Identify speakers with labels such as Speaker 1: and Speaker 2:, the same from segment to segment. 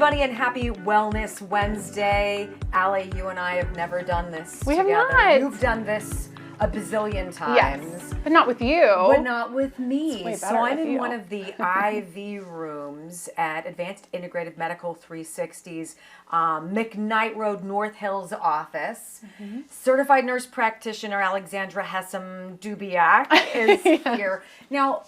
Speaker 1: everybody, and happy Wellness Wednesday. Allie, you and I have never done this
Speaker 2: We
Speaker 1: together.
Speaker 2: have not.
Speaker 1: You've done this a bazillion times.
Speaker 2: Yes, but not with you.
Speaker 1: But not with me.
Speaker 2: It's way
Speaker 1: So
Speaker 2: better
Speaker 1: I'm
Speaker 2: with
Speaker 1: in
Speaker 2: you.
Speaker 1: one of the IV rooms at Advanced Integrative Medical 360's McKnight Road, North Hills office.
Speaker 2: Mm-hmm.
Speaker 1: Certified nurse practitioner Alexandra Hessam-Dubiak is here. Now,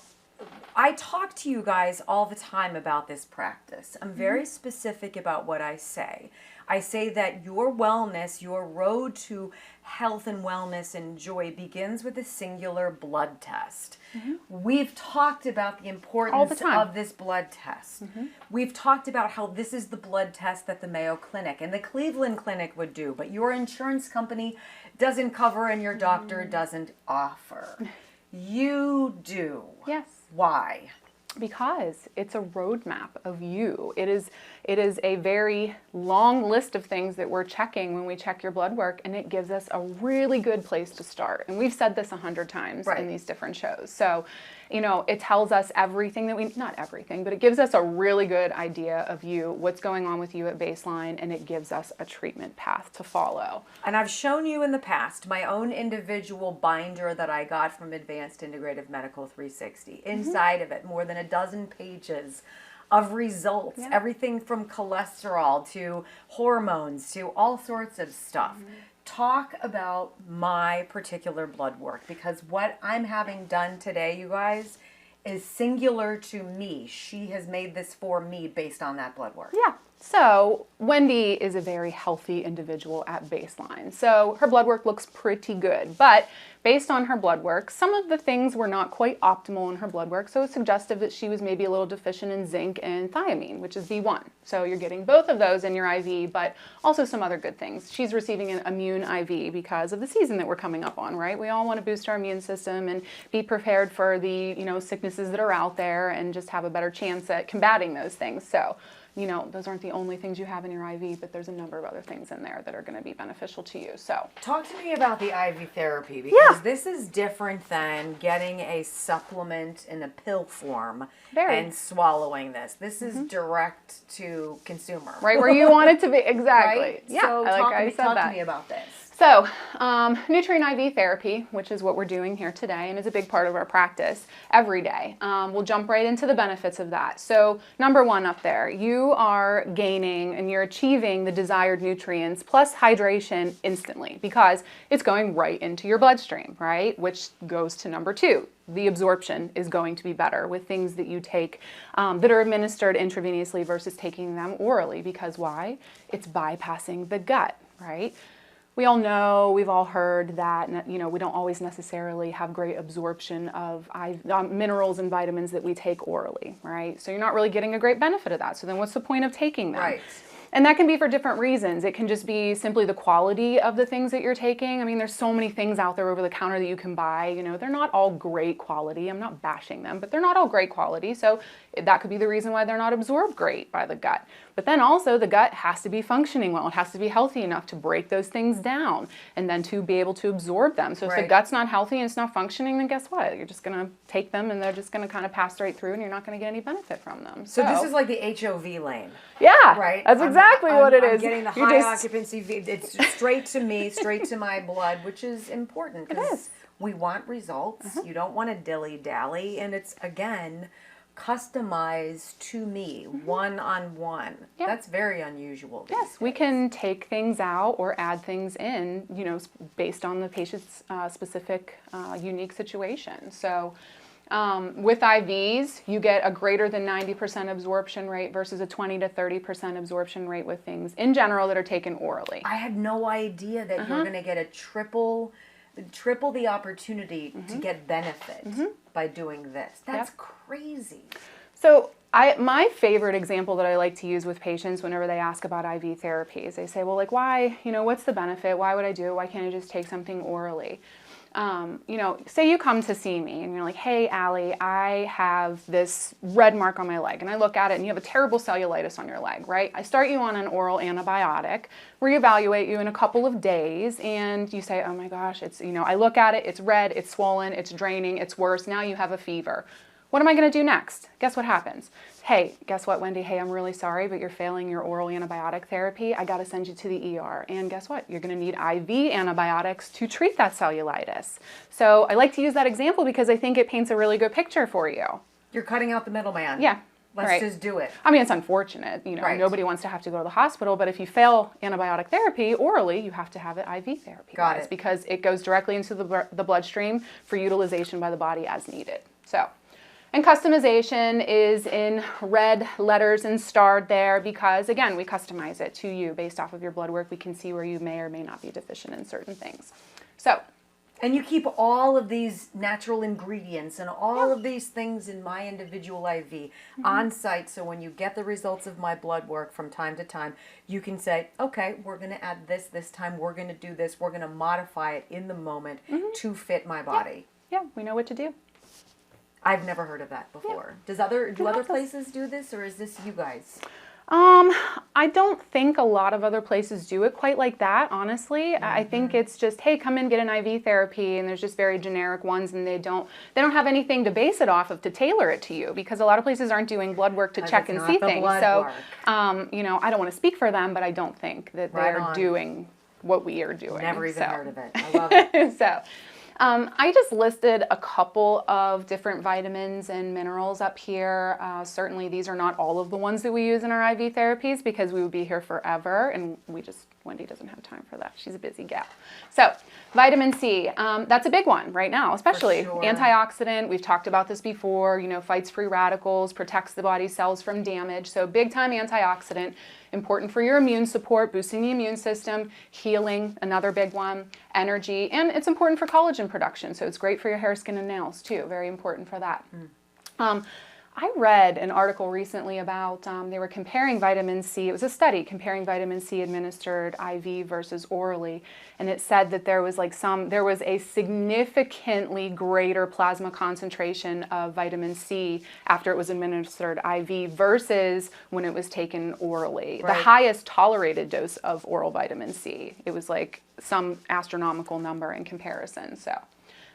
Speaker 1: I talk to you guys all the time about this practice. I'm very specific about what I say. I say that your wellness, your road to health and wellness and joy begins with a singular blood test. We've talked about the importance
Speaker 2: time.
Speaker 1: of this blood test. We've talked about how this is the blood test that the Mayo Clinic and the Cleveland Clinic would do, but your insurance company doesn't cover and your doctor doesn't offer. You do.
Speaker 2: Yes.
Speaker 1: Why?
Speaker 2: Because it's a roadmap of you. It is a very long list of things that we're checking when we check your blood work, and it gives us a really good place to start. And we've said this 100 times in these different shows. So, it tells us everything that not everything, but it gives us a really good idea of you, what's going on with you at baseline, and it gives us a treatment path to follow.
Speaker 1: And I've shown you in the past my own individual binder that I got from Advanced Integrative Medical 360. Inside of it, more than a dozen pages of results, everything from cholesterol to hormones to all sorts of stuff. Talk about my particular blood work, because what I'm having done today, you guys, is singular to me. She has made this for me based on that blood work.
Speaker 2: Yeah. So Wendy is a very healthy individual at baseline. So her blood work looks pretty good, but based on her blood work, some of the things were not quite optimal in her blood work. So it's suggestive that she was maybe a little deficient in zinc and thiamine, which is B1. So you're getting both of those in your IV, but also some other good things. She's receiving an immune IV because of the season that we're coming up on, right? We all want to boost our immune system and be prepared for the, sicknesses that are out there and just have a better chance at combating those things. So those aren't the only things you have in your IV, but there's a number of other things in there that are going to be beneficial to you. So
Speaker 1: talk to me about the IV therapy, because this is different than getting a supplement in a pill form and swallowing this. This is direct to consumer.
Speaker 2: Right where you want it to be. Exactly.
Speaker 1: Right?
Speaker 2: Yeah,
Speaker 1: So talk to me about this.
Speaker 2: So, nutrient IV therapy, which is what we're doing here today and is a big part of our practice every day. We'll jump right into the benefits of that. So, number one up there, you are gaining and you're achieving the desired nutrients plus hydration instantly because it's going right into your bloodstream, right? Which goes to number two. The absorption is going to be better with things that you take that are administered intravenously versus taking them orally, because why? It's bypassing the gut, right? We all know, we've all heard that, we don't always necessarily have great absorption of minerals and vitamins that we take orally, right? So you're not really getting a great benefit of that. So then what's the point of taking them?
Speaker 1: Right.
Speaker 2: And that can be for different reasons. It can just be simply the quality of the things that you're taking. I mean, there's so many things out there over the counter that you can buy. They're not all great quality. I'm not bashing them, but they're not all great quality. So that could be the reason why they're not absorbed great by the gut. But then also the gut has to be functioning well. It has to be healthy enough to break those things down and then to be able to absorb them. So if the gut's not healthy and it's not functioning, then guess what? You're just going to take them and they're just going to kind of pass right through and you're not going to get any benefit from them.
Speaker 1: So this is like the HOV lane.
Speaker 2: Yeah,
Speaker 1: right.
Speaker 2: That's exactly what it is.
Speaker 1: I'm getting the high occupancy. It's straight to me, straight to my blood, which is important because we want results. You don't want to dilly-dally, and it's, again, customized to me, one-on-one. That's very unusual.
Speaker 2: Yes, we can take things out or add things in, based on the patient's specific, unique situation. So with IVs, you get a greater than 90% absorption rate versus a 20 to 30% absorption rate with things in general that are taken orally.
Speaker 1: I had no idea that you're going to get a triple the opportunity to get benefit by doing this. That's crazy.
Speaker 2: So my favorite example that I like to use with patients whenever they ask about IV therapy is they say, well, like, why, what's the benefit? Why would I do it? Why can't I just take something orally? Say you come to see me and you're like, hey, Allie, I have this red mark on my leg, and I look at it and you have a terrible cellulitis on your leg, right? I start you on an oral antibiotic, reevaluate you in a couple of days, and you say, oh my gosh, it's, I look at it, it's red, it's swollen, it's draining, it's worse, now you have a fever. What am I going to do next? Guess what happens? Hey, guess what, Wendy? Hey, I'm really sorry, but you're failing your oral antibiotic therapy. I got to send you to the ER. And guess what? You're going to need IV antibiotics to treat that cellulitis. So I like to use that example because I think it paints a really good picture for you.
Speaker 1: You're cutting out the middleman.
Speaker 2: Yeah.
Speaker 1: Let's just do it.
Speaker 2: I mean, it's unfortunate. Nobody wants to have to go to the hospital, but if you fail antibiotic therapy orally, you have to have it IV therapy.
Speaker 1: Got it.
Speaker 2: Because it goes directly into the bloodstream for utilization by the body as needed. So, and customization is in red letters and starred there because, again, we customize it to you based off of your blood work. We can see where you may or may not be deficient in certain things. So,
Speaker 1: and you keep all of these natural ingredients and all of these things in my individual IV on site. So when you get the results of my blood work from time to time, you can say, okay, we're going to add this time. We're going to do this. We're going to modify it in the moment to fit my body.
Speaker 2: Yeah, we know what to do.
Speaker 1: I've never heard of that before.
Speaker 2: Yeah.
Speaker 1: Do other places do this, or is this you guys?
Speaker 2: I don't think a lot of other places do it quite like that, honestly. I think it's just, hey, come in, get an IV therapy, and there's just very generic ones, and they don't have anything to base it off of to tailor it to you, because a lot of places aren't doing blood work to check and see things. So, I don't want to speak for them, but I don't think that they're doing what we are doing.
Speaker 1: Never even heard of it. I love it.
Speaker 2: I just listed a couple of different vitamins and minerals up here. Certainly these are not all of the ones that we use in our IV therapies because we would be here forever, and Wendy doesn't have time for that. She's a busy gal. So vitamin C, that's a big one right now, especially.
Speaker 1: For sure.
Speaker 2: Antioxidant, we've talked about this before, fights free radicals, protects the body's cells from damage. So big time antioxidant. Important for your immune support, boosting the immune system, healing, another big one, energy, and it's important for collagen production. So it's great for your hair, skin, and nails too. Very important for that. I read an article recently about, they were comparing vitamin C. It was a study comparing vitamin C administered IV versus orally. And it said that there was a significantly greater plasma concentration of vitamin C after it was administered IV versus when it was taken orally.
Speaker 1: Right.
Speaker 2: The highest tolerated dose of oral vitamin C. It was like some astronomical number in comparison. So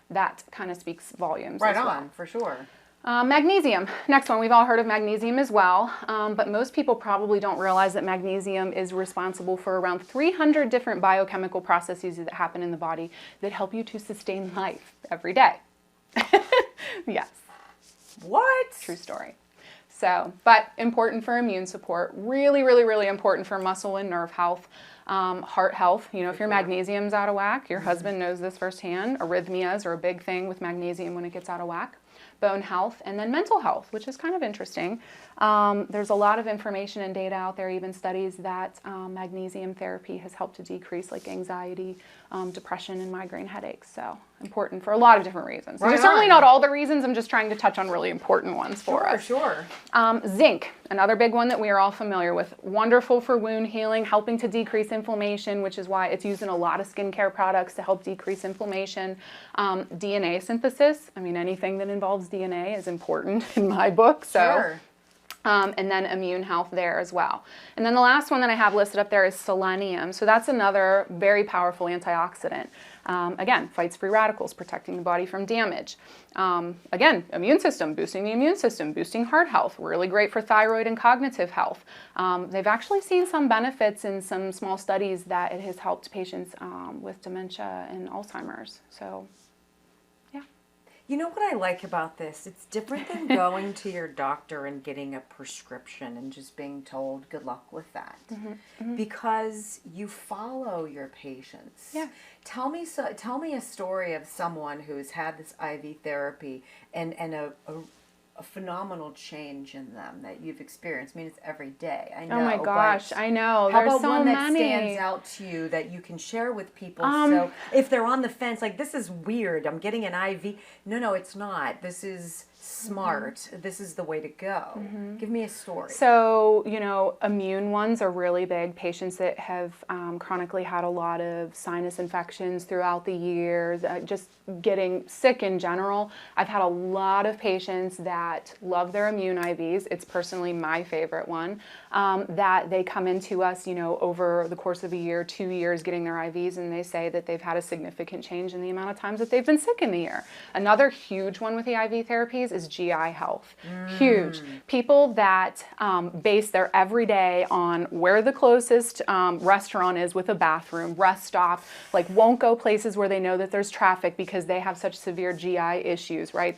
Speaker 2: that kind of speaks volumes.
Speaker 1: Right
Speaker 2: as well.
Speaker 1: on, for sure.
Speaker 2: Magnesium, next one. We've all heard of magnesium as well, but most people probably don't realize that magnesium is responsible for around 300 different biochemical processes that happen in the body that help you to sustain life every day. Yes.
Speaker 1: What?
Speaker 2: True story. So, but important for immune support, really, really, really important for muscle and nerve health, heart health. If your magnesium's out of whack, your husband knows this firsthand. Arrhythmias are a big thing with magnesium when it gets out of whack. Bone health, and then mental health, which is kind of interesting. There's a lot of information and data out there, even studies that magnesium therapy has helped to decrease anxiety, depression, and migraine headaches. So important for a lot of different reasons.
Speaker 1: Right
Speaker 2: certainly
Speaker 1: on.
Speaker 2: not all the reasons. I'm just trying to touch on really important ones for us.
Speaker 1: Sure.
Speaker 2: Zinc, another big one that we are all familiar with. Wonderful for wound healing, helping to decrease inflammation, which is why it's used in a lot of skincare products to help decrease inflammation. DNA synthesis, anything that involves DNA is important in my book. So.
Speaker 1: Sure.
Speaker 2: And then immune health there as well. And then the last one that I have listed up there is selenium. So that's another very powerful antioxidant. Again, fights free radicals, protecting the body from damage. Again, immune system, boosting the immune system, boosting heart health, really great for thyroid and cognitive health. They've actually seen some benefits in some small studies that it has helped patients with dementia and Alzheimer's. So, yeah.
Speaker 1: You know what I like about this? It's different than going to your doctor and getting a prescription and just being told, good luck with that. Because you follow your patients.
Speaker 2: Yeah.
Speaker 1: Tell me a story of someone who's had this IV therapy and a phenomenal change in them that you've experienced. It's every day. I know.
Speaker 2: Oh my gosh, I know.
Speaker 1: How
Speaker 2: There's
Speaker 1: about
Speaker 2: so
Speaker 1: one that
Speaker 2: many.
Speaker 1: stands out to you that you can share with people? So if they're on the fence, this is weird, I'm getting an IV. No, it's not. This is smart. This is the way to go. Give me a story.
Speaker 2: So, immune ones are really big. Patients that have chronically had a lot of sinus infections throughout the years, just getting sick in general. I've had a lot of patients that that love their immune IVs. It's personally my favorite one. That they come into us, over the course of a year, 2 years, getting their IVs, and they say that they've had a significant change in the amount of times that they've been sick in the year. Another huge one with the IV therapies is GI health. Huge. People that base their everyday on where the closest restaurant is with a bathroom, rest stop, like won't go places where they know that there's traffic because they have such severe GI issues, right?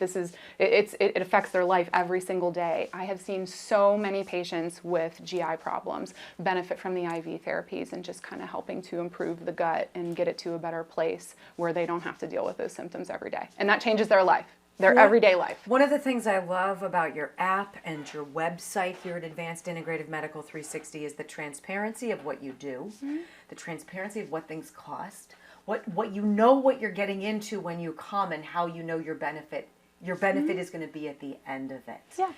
Speaker 2: It affects their life every single day. I have seen so many patients with GI problems benefit from the IV therapies and just kind of helping to improve the gut and get it to a better place where they don't have to deal with those symptoms every day. And that changes their life. Their everyday life.
Speaker 1: One of the things I love about your app and your website here at Advanced Integrative Medical 360 is the transparency of what you do, the transparency of what things cost, what what you're getting into when you come, and how you know your benefit is going to be at the end of it.
Speaker 2: Yeah.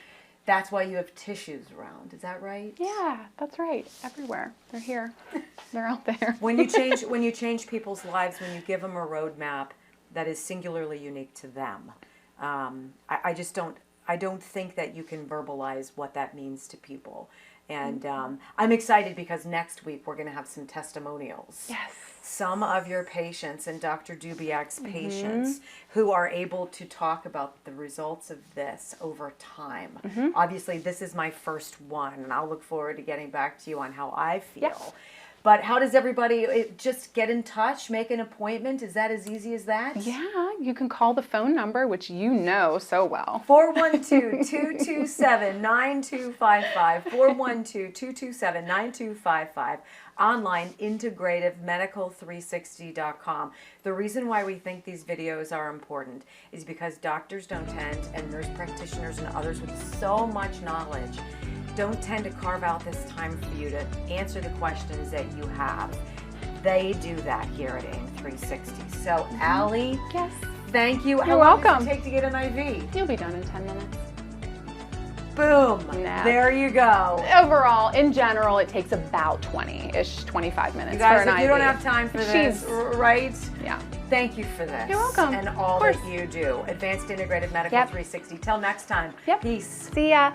Speaker 1: That's why you have tissues around. Is that right?
Speaker 2: Yeah, that's right. Everywhere. They're here. They're out there.
Speaker 1: When you change people's lives, when you give them a roadmap that is singularly unique to them, I don't think that you can verbalize what that means to people. And I'm excited because next week we're going to have some testimonials.
Speaker 2: Yes.
Speaker 1: Some of your patients and Dr. Dubiak's patients who are able to talk about the results of this over time. Obviously, this is my first one, and I'll look forward to getting back to you on how I feel.
Speaker 2: Yes.
Speaker 1: But how does everybody just get in touch, make an appointment? Is that as easy as that?
Speaker 2: Yeah, you can call the phone number, which you know so well.
Speaker 1: 412-227-9255. 412-227-9255. Online, integrativemedical360.com. The reason why we think these videos are important is because doctors don't tend, and nurse practitioners and others with so much knowledge, don't tend to carve out this time for you to answer the questions that you have. They do that here at AIM 360. So, Allie,
Speaker 2: Yes.
Speaker 1: thank you.
Speaker 2: You're welcome.
Speaker 1: How long does it take to get an IV?
Speaker 2: You'll be done in 10 minutes.
Speaker 1: Boom.
Speaker 2: No.
Speaker 1: There you go.
Speaker 2: Overall, in general, it takes about 20-ish, 25 minutes
Speaker 1: You guys,
Speaker 2: for an
Speaker 1: if you
Speaker 2: IV.
Speaker 1: don't have time for this, right?
Speaker 2: Yeah.
Speaker 1: Thank you for this.
Speaker 2: You're welcome.
Speaker 1: And all
Speaker 2: Of
Speaker 1: that
Speaker 2: course.
Speaker 1: you do. Advanced Integrative Medical
Speaker 2: Yep.
Speaker 1: 360. Till next time.
Speaker 2: Yep.
Speaker 1: Peace.
Speaker 2: See ya.